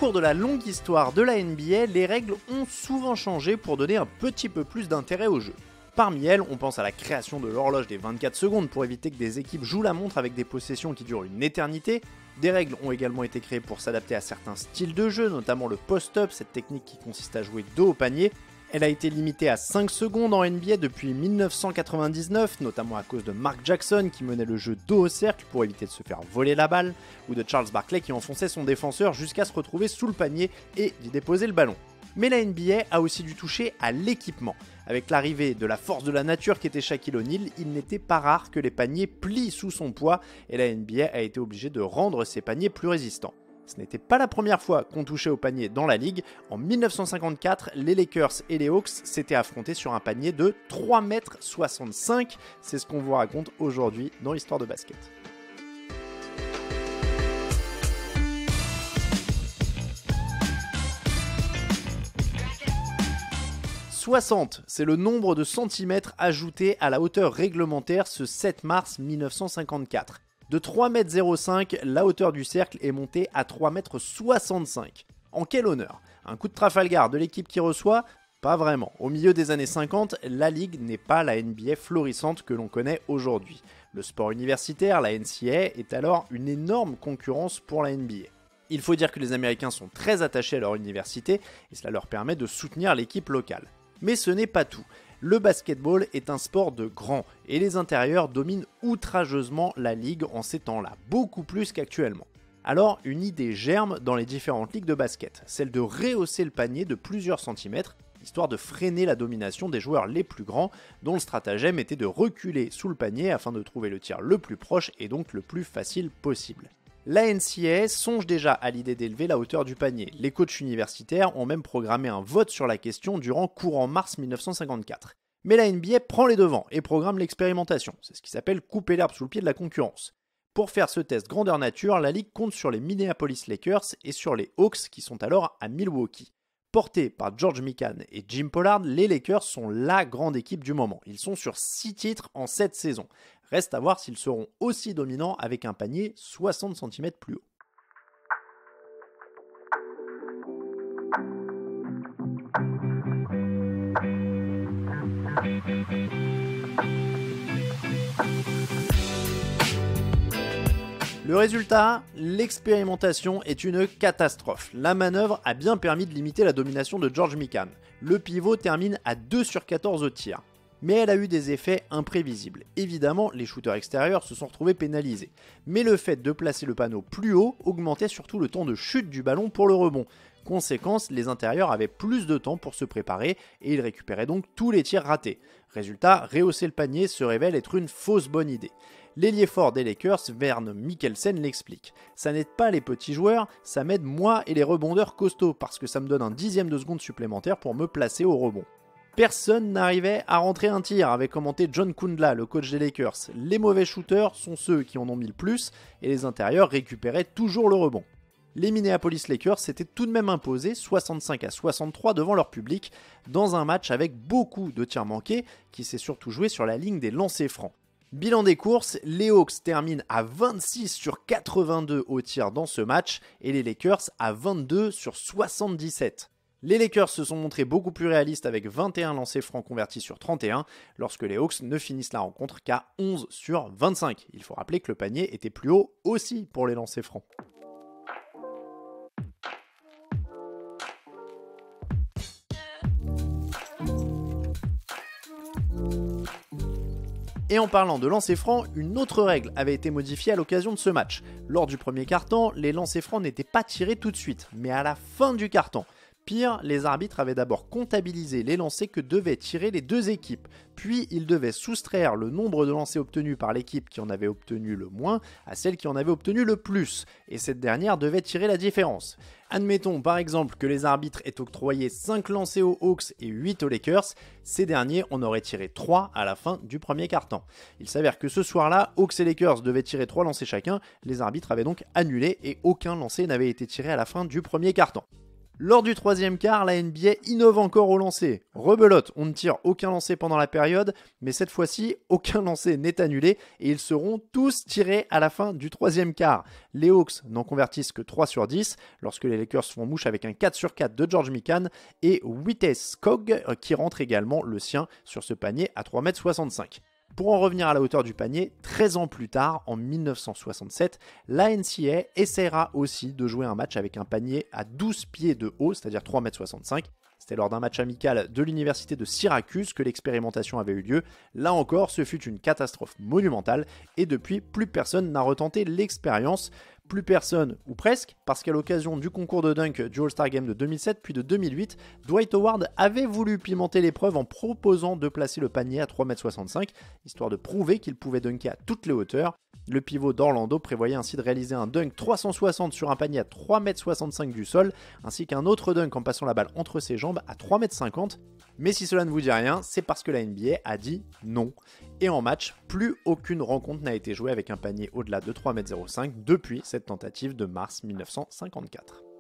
cours de la longue histoire de la NBA, les règles ont souvent changé pour donner un petit peu plus d'intérêt au jeu. Parmi elles, on pense à la création de l'horloge des 24 secondes pour éviter que des équipes jouent la montre avec des possessions qui durent une éternité. Des règles ont également été créées pour s'adapter à certains styles de jeu, notamment le post-up, cette technique qui consiste à jouer dos au panier. Elle a été limitée à 5 secondes en NBA depuis 1999, notamment à cause de Mark Jackson qui menait le jeu dos au cercle pour éviter de se faire voler la balle, ou de Charles Barkley qui enfonçait son défenseur jusqu'à se retrouver sous le panier et d'y déposer le ballon. Mais la NBA a aussi dû toucher à l'équipement. Avec l'arrivée de la force de la nature qui était Shaquille O'Neal, il n'était pas rare que les paniers plient sous son poids et la NBA a été obligée de rendre ces paniers plus résistants. Ce n'était pas la première fois qu'on touchait au panier dans la ligue. En 1954, les Lakers et les Hawks s'étaient affrontés sur un panier de 3,65 m. C'est ce qu'on vous raconte aujourd'hui dans Histoire de basket. « 60, c'est le nombre de centimètres ajoutés à la hauteur réglementaire ce 7 mars 1954. De 3,05 m, la hauteur du cercle est montée à 3,65 m. En quel honneur? Un coup de Trafalgar de l'équipe qui reçoit? Pas vraiment. Au milieu des années 50, la ligue n'est pas la NBA florissante que l'on connaît aujourd'hui. Le sport universitaire, la NCAA, est alors une énorme concurrence pour la NBA. Il faut dire que les Américains sont très attachés à leur université et cela leur permet de soutenir l'équipe locale. Mais ce n'est pas tout. Le basketball est un sport de grands et les intérieurs dominent outrageusement la ligue en ces temps-là, beaucoup plus qu'actuellement. Alors une idée germe dans les différentes ligues de basket, celle de rehausser le panier de plusieurs centimètres, histoire de freiner la domination des joueurs les plus grands, dont le stratagème était de reculer sous le panier afin de trouver le tir le plus proche et donc le plus facile possible. La NCAA songe déjà à l'idée d'élever la hauteur du panier. Les coachs universitaires ont même programmé un vote sur la question durant courant mars 1954. Mais la NBA prend les devants et programme l'expérimentation. C'est ce qui s'appelle couper l'herbe sous le pied de la concurrence. Pour faire ce test grandeur nature, la ligue compte sur les Minneapolis Lakers et sur les Hawks qui sont alors à Milwaukee. Portés par George Mikan et Jim Pollard, les Lakers sont la grande équipe du moment. Ils sont sur 6 titres en 7 saisons. Reste à voir s'ils seront aussi dominants avec un panier 60 cm plus haut. Le résultat, l'expérimentation est une catastrophe. La manœuvre a bien permis de limiter la domination de George Mikan. Le pivot termine à 2 sur 14 au tir. Mais elle a eu des effets imprévisibles. Évidemment, les shooters extérieurs se sont retrouvés pénalisés. Mais le fait de placer le panneau plus haut augmentait surtout le temps de chute du ballon pour le rebond. Conséquence, les intérieurs avaient plus de temps pour se préparer et ils récupéraient donc tous les tirs ratés. Résultat, rehausser le panier se révèle être une fausse bonne idée. L'ailier fort des Lakers, Vern Mikkelsen, l'explique. Ça n'aide pas les petits joueurs, ça m'aide moi et les rebondeurs costauds parce que ça me donne un dixième de seconde supplémentaire pour me placer au rebond. Personne n'arrivait à rentrer un tir, avait commenté John Kundla, le coach des Lakers. Les mauvais shooters sont ceux qui en ont mis le plus et les intérieurs récupéraient toujours le rebond. Les Minneapolis Lakers s'étaient tout de même imposés 65-63 devant leur public dans un match avec beaucoup de tirs manqués qui s'est surtout joué sur la ligne des lancers francs. Bilan des courses, les Hawks terminent à 26 sur 82 au tir dans ce match et les Lakers à 22 sur 77. Les Lakers se sont montrés beaucoup plus réalistes avec 21 lancers francs convertis sur 31, lorsque les Hawks ne finissent la rencontre qu'à 11 sur 25. Il faut rappeler que le panier était plus haut aussi pour les lancers francs. Et en parlant de lancers francs, une autre règle avait été modifiée à l'occasion de ce match. Lors du premier quart-temps, les lancers francs n'étaient pas tirés tout de suite, mais à la fin du quart-temps. Pire, les arbitres avaient d'abord comptabilisé les lancers que devaient tirer les deux équipes, puis ils devaient soustraire le nombre de lancers obtenus par l'équipe qui en avait obtenu le moins à celle qui en avait obtenu le plus, et cette dernière devait tirer la différence. Admettons par exemple que les arbitres aient octroyé 5 lancers aux Hawks et 8 aux Lakers, ces derniers en auraient tiré 3 à la fin du premier quart-temps. Il s'avère que ce soir-là, Hawks et Lakers devaient tirer 3 lancers chacun, les arbitres avaient donc annulé et aucun lancer n'avait été tiré à la fin du premier quart-temps. Lors du troisième quart, la NBA innove encore au lancer. Rebelote, on ne tire aucun lancer pendant la période, mais cette fois-ci, aucun lancer n'est annulé et ils seront tous tirés à la fin du troisième quart. Les Hawks n'en convertissent que 3 sur 10 lorsque les Lakers font mouche avec un 4 sur 4 de George Mikan et Wittes Skog qui rentre également le sien sur ce panier à 3,65 m. Pour en revenir à la hauteur du panier, 13 ans plus tard, en 1967, la NCAA essaiera aussi de jouer un match avec un panier à 12 pieds de haut, c'est-à-dire 3,65 m. C'était lors d'un match amical de l'université de Syracuse que l'expérimentation avait eu lieu. Là encore, ce fut une catastrophe monumentale et depuis, plus personne n'a retenté l'expérience. Plus personne, ou presque, parce qu'à l'occasion du concours de dunk du All-Star Game de 2007 puis de 2008, Dwight Howard avait voulu pimenter l'épreuve en proposant de placer le panier à 3,65 m, histoire de prouver qu'il pouvait dunker à toutes les hauteurs. Le pivot d'Orlando prévoyait ainsi de réaliser un dunk 360 sur un panier à 3,65 m du sol, ainsi qu'un autre dunk en passant la balle entre ses jambes à 3,50 m. Mais si cela ne vous dit rien, c'est parce que la NBA a dit non. Et en match, plus aucune rencontre n'a été jouée avec un panier au-delà de 3,05 m depuis cette tentative de mars 1954.